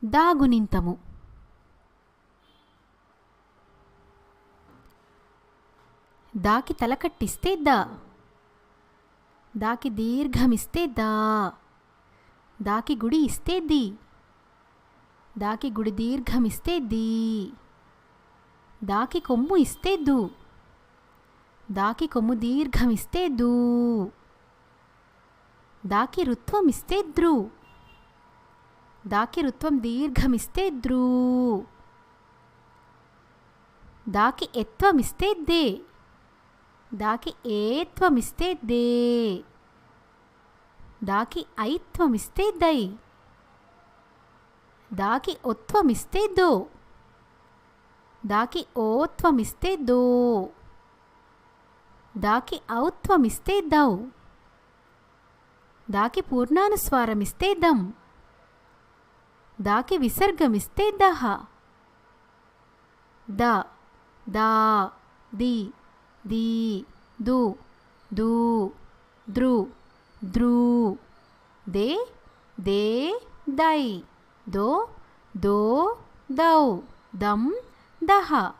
దాగునింతము. దాకి తలకట్టిస్తే దా. దాకి దీర్ఘమిస్తే దా. దాకి గుడి ఇస్తే ది. దాకి గుడి దీర్ఘమిస్తే దీ. దాకి కొమ్ము ఇస్తే దు. దాకి కొమ్ము దీర్ఘమిస్తే దూ. దాకి రుత్వమిస్తే ద్రు. దాకి రుత్వం దీర్ఘమిస్తే ద్రూ. దాకి ఎత్వమిస్తే దే. దాకి ఏత్వమిస్తే దే. దాకి ఐత్వమిస్తే దై. దాకి ఒత్వమిస్తే దో. దాకి ఓత్వమిస్తే దో. దాకి ఔత్వమిస్తే దౌ. దాకి పూర్ణానుస్వారమిస్తే దం. దాకి విసర్గమిస్తే దహ. ద, దా, ది, దీ, దు, దూ, ద్రు, ద్రూ. దే, దే, దై. దో, దో, దౌ, దం, దహ.